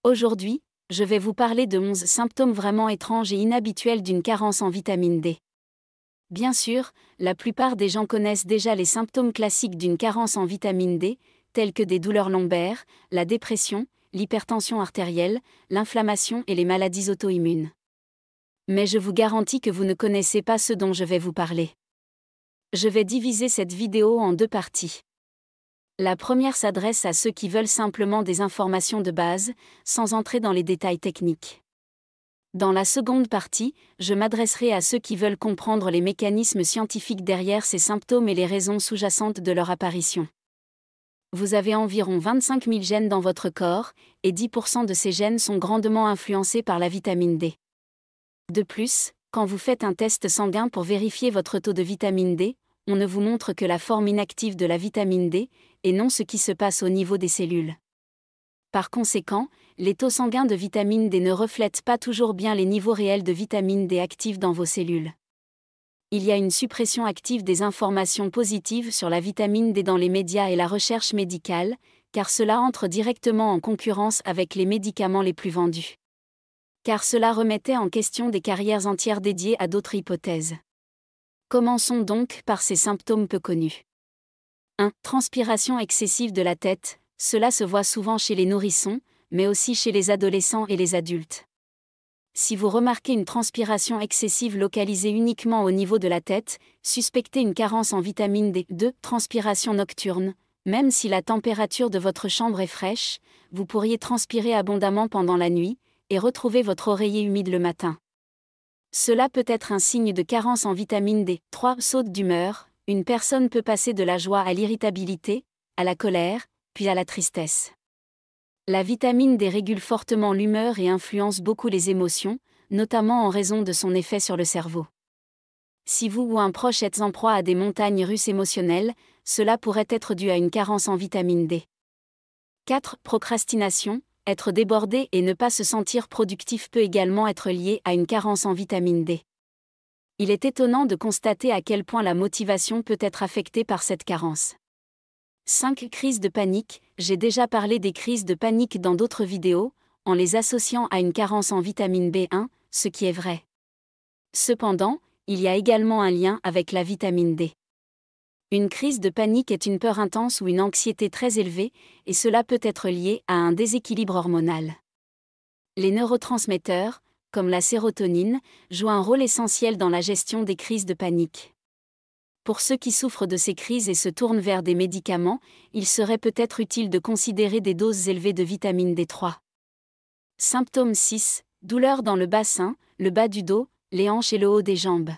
Aujourd'hui, je vais vous parler de 11 symptômes vraiment étranges et inhabituels d'une carence en vitamine D. Bien sûr, la plupart des gens connaissent déjà les symptômes classiques d'une carence en vitamine D, tels que des douleurs lombaires, la dépression, l'hypertension artérielle, l'inflammation et les maladies auto-immunes. Mais je vous garantis que vous ne connaissez pas ce dont je vais vous parler. Je vais diviser cette vidéo en deux parties. La première s'adresse à ceux qui veulent simplement des informations de base, sans entrer dans les détails techniques. Dans la seconde partie, je m'adresserai à ceux qui veulent comprendre les mécanismes scientifiques derrière ces symptômes et les raisons sous-jacentes de leur apparition. Vous avez environ 25 000 gènes dans votre corps, et 10% de ces gènes sont grandement influencés par la vitamine D. De plus, quand vous faites un test sanguin pour vérifier votre taux de vitamine D, on ne vous montre que la forme inactive de la vitamine D, et non ce qui se passe au niveau des cellules. Par conséquent, les taux sanguins de vitamine D ne reflètent pas toujours bien les niveaux réels de vitamine D actifs dans vos cellules. Il y a une suppression active des informations positives sur la vitamine D dans les médias et la recherche médicale, car cela entre directement en concurrence avec les médicaments les plus vendus. Car cela remettait en question des carrières entières dédiées à d'autres hypothèses. Commençons donc par ces symptômes peu connus. 1. Transpiration excessive de la tête. Cela se voit souvent chez les nourrissons, mais aussi chez les adolescents et les adultes. Si vous remarquez une transpiration excessive localisée uniquement au niveau de la tête, suspectez une carence en vitamine D. 2. Transpiration nocturne. Même si la température de votre chambre est fraîche, vous pourriez transpirer abondamment pendant la nuit, et retrouver votre oreiller humide le matin. Cela peut être un signe de carence en vitamine D. 3. Saute d'humeur. Une personne peut passer de la joie à l'irritabilité, à la colère, puis à la tristesse. La vitamine D régule fortement l'humeur et influence beaucoup les émotions, notamment en raison de son effet sur le cerveau. Si vous ou un proche êtes en proie à des montagnes russes émotionnelles, cela pourrait être dû à une carence en vitamine D. 4. Procrastination. Être débordé et ne pas se sentir productif peut également être lié à une carence en vitamine D. Il est étonnant de constater à quel point la motivation peut être affectée par cette carence. 5. Crise de panique. J'ai déjà parlé des crises de panique dans d'autres vidéos, en les associant à une carence en vitamine B1, ce qui est vrai. Cependant, il y a également un lien avec la vitamine D. Une crise de panique est une peur intense ou une anxiété très élevée, et cela peut être lié à un déséquilibre hormonal. Les neurotransmetteurs, comme la sérotonine, jouent un rôle essentiel dans la gestion des crises de panique. Pour ceux qui souffrent de ces crises et se tournent vers des médicaments, il serait peut-être utile de considérer des doses élevées de vitamine D3. Symptôme 6. Douleur dans le bassin, le bas du dos, les hanches et le haut des jambes.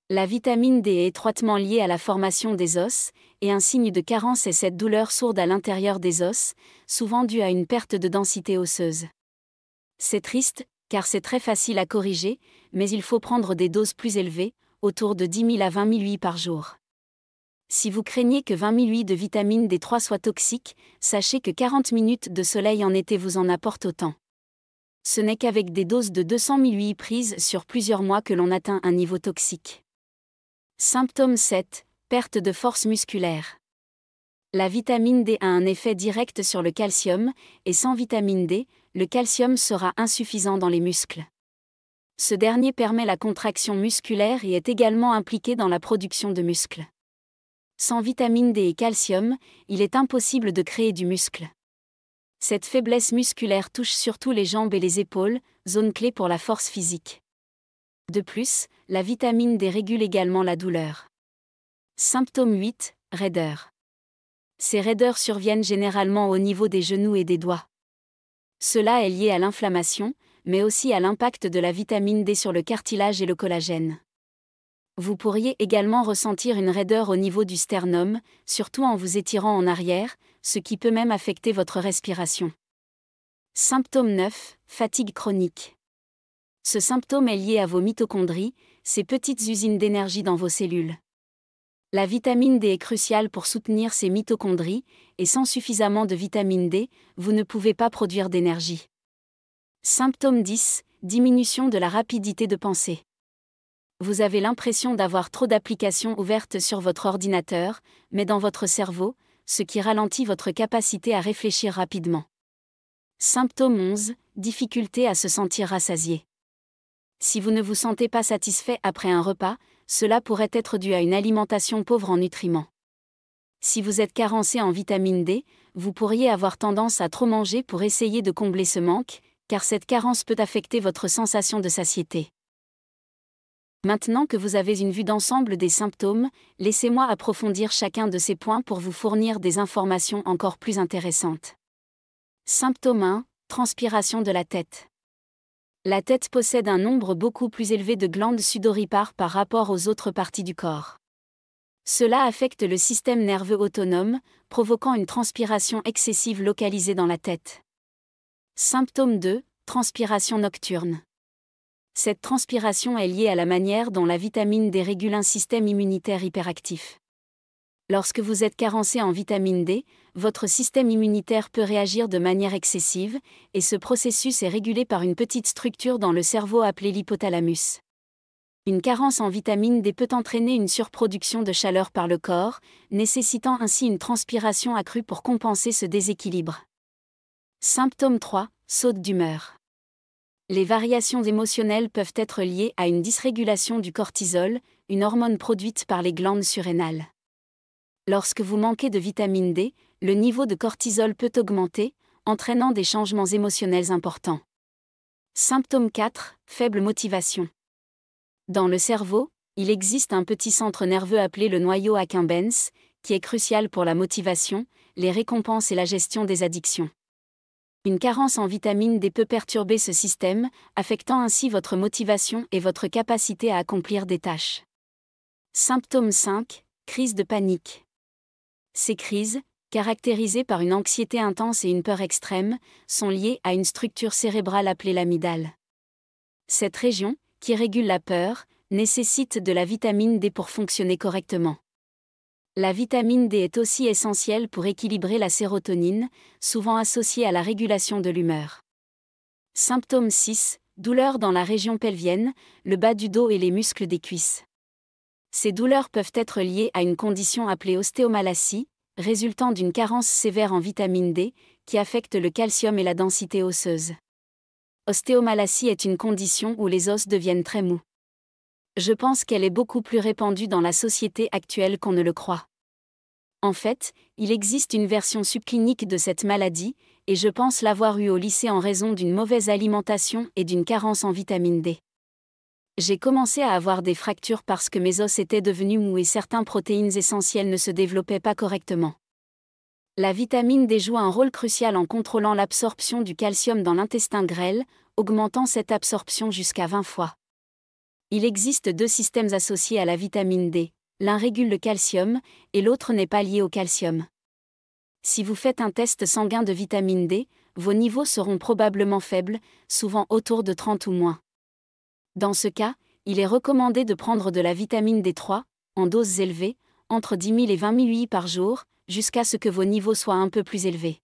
La vitamine D est étroitement liée à la formation des os, et un signe de carence est cette douleur sourde à l'intérieur des os, souvent due à une perte de densité osseuse. C'est triste, car c'est très facile à corriger, mais il faut prendre des doses plus élevées, autour de 10 000 à 20 000 UI par jour. Si vous craignez que 20 000 UI de vitamine D3 soient toxiques, sachez que 40 minutes de soleil en été vous en apportent autant. Ce n'est qu'avec des doses de 200 000 UI prises sur plusieurs mois que l'on atteint un niveau toxique. Symptôme 7. Perte de force musculaire. La vitamine D a un effet direct sur le calcium, et sans vitamine D, le calcium sera insuffisant dans les muscles. Ce dernier permet la contraction musculaire et est également impliqué dans la production de muscles. Sans vitamine D et calcium, il est impossible de créer du muscle. Cette faiblesse musculaire touche surtout les jambes et les épaules, zone clé pour la force physique. De plus, la vitamine D régule également la douleur. Symptôme 8. Raideur. Ces raideurs surviennent généralement au niveau des genoux et des doigts. Cela est lié à l'inflammation, mais aussi à l'impact de la vitamine D sur le cartilage et le collagène. Vous pourriez également ressentir une raideur au niveau du sternum, surtout en vous étirant en arrière, ce qui peut même affecter votre respiration. Symptôme 9. Fatigue chronique. Ce symptôme est lié à vos mitochondries, ces petites usines d'énergie dans vos cellules. La vitamine D est cruciale pour soutenir ces mitochondries, et sans suffisamment de vitamine D, vous ne pouvez pas produire d'énergie. Symptôme 10. Diminution de la rapidité de pensée. Vous avez l'impression d'avoir trop d'applications ouvertes sur votre ordinateur, mais dans votre cerveau, ce qui ralentit votre capacité à réfléchir rapidement. Symptôme 11, difficulté à se sentir rassasié. Si vous ne vous sentez pas satisfait après un repas, cela pourrait être dû à une alimentation pauvre en nutriments. Si vous êtes carencé en vitamine D, vous pourriez avoir tendance à trop manger pour essayer de combler ce manque, car cette carence peut affecter votre sensation de satiété. Maintenant que vous avez une vue d'ensemble des symptômes, laissez-moi approfondir chacun de ces points pour vous fournir des informations encore plus intéressantes. Symptôme 1, transpiration de la tête. La tête possède un nombre beaucoup plus élevé de glandes sudoripares par rapport aux autres parties du corps. Cela affecte le système nerveux autonome, provoquant une transpiration excessive localisée dans la tête. Symptôme 2, transpiration nocturne. Cette transpiration est liée à la manière dont la vitamine D régule un système immunitaire hyperactif. Lorsque vous êtes carencé en vitamine D, votre système immunitaire peut réagir de manière excessive, et ce processus est régulé par une petite structure dans le cerveau appelée l'hypothalamus. Une carence en vitamine D peut entraîner une surproduction de chaleur par le corps, nécessitant ainsi une transpiration accrue pour compenser ce déséquilibre. Symptôme 3, saute d'humeur. Les variations émotionnelles peuvent être liées à une dysrégulation du cortisol, une hormone produite par les glandes surrénales. Lorsque vous manquez de vitamine D, le niveau de cortisol peut augmenter, entraînant des changements émotionnels importants. Symptôme 4, faible motivation. Dans le cerveau, il existe un petit centre nerveux appelé le noyau accumbens, qui est crucial pour la motivation, les récompenses et la gestion des addictions. Une carence en vitamine D peut perturber ce système, affectant ainsi votre motivation et votre capacité à accomplir des tâches. Symptôme 5, crise de panique. Ces crises, caractérisées par une anxiété intense et une peur extrême, sont liées à une structure cérébrale appelée l'amygdale. Cette région, qui régule la peur, nécessite de la vitamine D pour fonctionner correctement. La vitamine D est aussi essentielle pour équilibrer la sérotonine, souvent associée à la régulation de l'humeur. Symptôme 6, douleurs dans la région pelvienne, le bas du dos et les muscles des cuisses. Ces douleurs peuvent être liées à une condition appelée ostéomalacie, résultant d'une carence sévère en vitamine D, qui affecte le calcium et la densité osseuse. Ostéomalacie est une condition où les os deviennent très mous. Je pense qu'elle est beaucoup plus répandue dans la société actuelle qu'on ne le croit. En fait, il existe une version subclinique de cette maladie, et je pense l'avoir eue au lycée en raison d'une mauvaise alimentation et d'une carence en vitamine D. J'ai commencé à avoir des fractures parce que mes os étaient devenus mous et certaines protéines essentielles ne se développaient pas correctement. La vitamine D joue un rôle crucial en contrôlant l'absorption du calcium dans l'intestin grêle, augmentant cette absorption jusqu'à 20 fois. Il existe 2 systèmes associés à la vitamine D, l'un régule le calcium, et l'autre n'est pas lié au calcium. Si vous faites un test sanguin de vitamine D, vos niveaux seront probablement faibles, souvent autour de 30 ou moins. Dans ce cas, il est recommandé de prendre de la vitamine D3, en doses élevées, entre 10 000 et 20 000 IU par jour, jusqu'à ce que vos niveaux soient un peu plus élevés.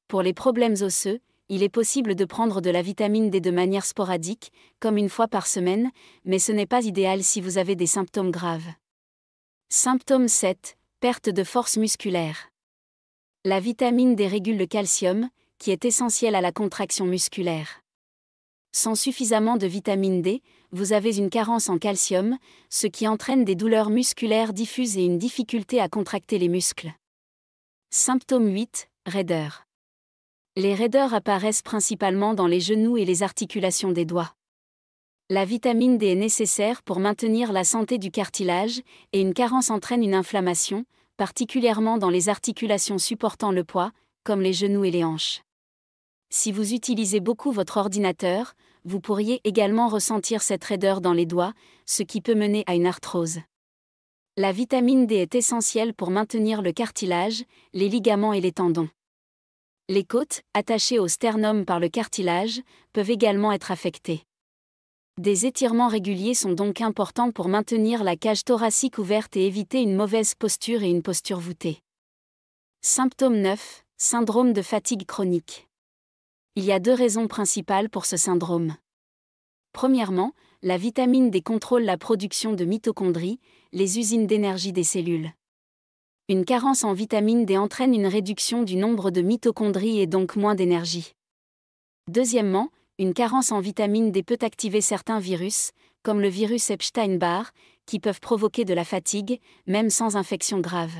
Pour les problèmes osseux, il est possible de prendre de la vitamine D de manière sporadique, comme une fois par semaine, mais ce n'est pas idéal si vous avez des symptômes graves. Symptôme 7, perte de force musculaire. La vitamine D régule le calcium, qui est essentiel à la contraction musculaire. Sans suffisamment de vitamine D, vous avez une carence en calcium, ce qui entraîne des douleurs musculaires diffuses et une difficulté à contracter les muscles. Symptôme 8, raideur. Les raideurs apparaissent principalement dans les genoux et les articulations des doigts. La vitamine D est nécessaire pour maintenir la santé du cartilage, et une carence entraîne une inflammation, particulièrement dans les articulations supportant le poids, comme les genoux et les hanches. Si vous utilisez beaucoup votre ordinateur, vous pourriez également ressentir cette raideur dans les doigts, ce qui peut mener à une arthrose. La vitamine D est essentielle pour maintenir le cartilage, les ligaments et les tendons. Les côtes, attachées au sternum par le cartilage, peuvent également être affectées. Des étirements réguliers sont donc importants pour maintenir la cage thoracique ouverte et éviter une mauvaise posture et une posture voûtée. Symptôme 9, syndrome de fatigue chronique. Il y a 2 raisons principales pour ce syndrome. Premièrement, la vitamine D contrôle la production de mitochondries, les usines d'énergie des cellules. Une carence en vitamine D entraîne une réduction du nombre de mitochondries et donc moins d'énergie. Deuxièmement, une carence en vitamine D peut activer certains virus, comme le virus Epstein-Barr, qui peuvent provoquer de la fatigue, même sans infection grave.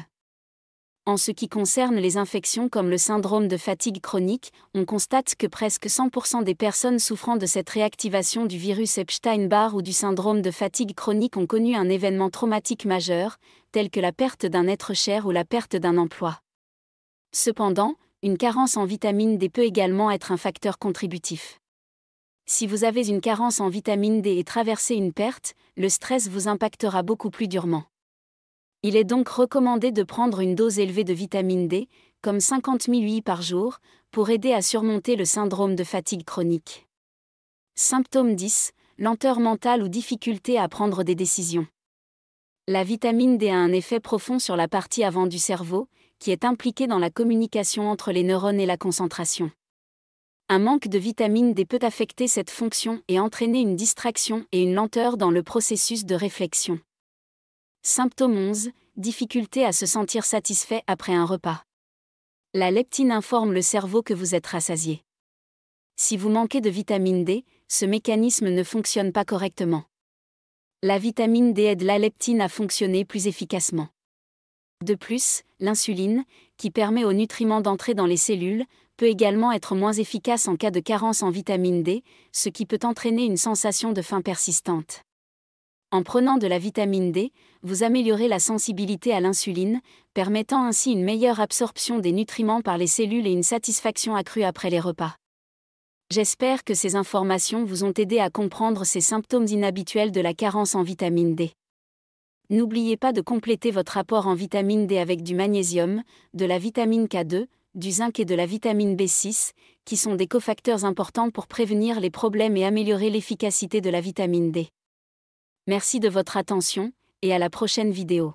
En ce qui concerne les infections comme le syndrome de fatigue chronique, on constate que presque 100% des personnes souffrant de cette réactivation du virus Epstein-Barr ou du syndrome de fatigue chronique ont connu un événement traumatique majeur, tel que la perte d'un être cher ou la perte d'un emploi. Cependant, une carence en vitamine D peut également être un facteur contributif. Si vous avez une carence en vitamine D et traversez une perte, le stress vous impactera beaucoup plus durement. Il est donc recommandé de prendre une dose élevée de vitamine D, comme 50 000 UI par jour, pour aider à surmonter le syndrome de fatigue chronique. Symptôme 10, lenteur mentale ou difficulté à prendre des décisions. La vitamine D a un effet profond sur la partie avant du cerveau, qui est impliquée dans la communication entre les neurones et la concentration. Un manque de vitamine D peut affecter cette fonction et entraîner une distraction et une lenteur dans le processus de réflexion. Symptôme 11, difficulté à se sentir satisfait après un repas. La leptine informe le cerveau que vous êtes rassasié. Si vous manquez de vitamine D, ce mécanisme ne fonctionne pas correctement. La vitamine D aide la leptine à fonctionner plus efficacement. De plus, l'insuline, qui permet aux nutriments d'entrer dans les cellules, peut également être moins efficace en cas de carence en vitamine D, ce qui peut entraîner une sensation de faim persistante. En prenant de la vitamine D, vous améliorez la sensibilité à l'insuline, permettant ainsi une meilleure absorption des nutriments par les cellules et une satisfaction accrue après les repas. J'espère que ces informations vous ont aidé à comprendre ces symptômes inhabituels de la carence en vitamine D. N'oubliez pas de compléter votre apport en vitamine D avec du magnésium, de la vitamine K2, du zinc et de la vitamine B6, qui sont des cofacteurs importants pour prévenir les problèmes et améliorer l'efficacité de la vitamine D. Merci de votre attention, et à la prochaine vidéo.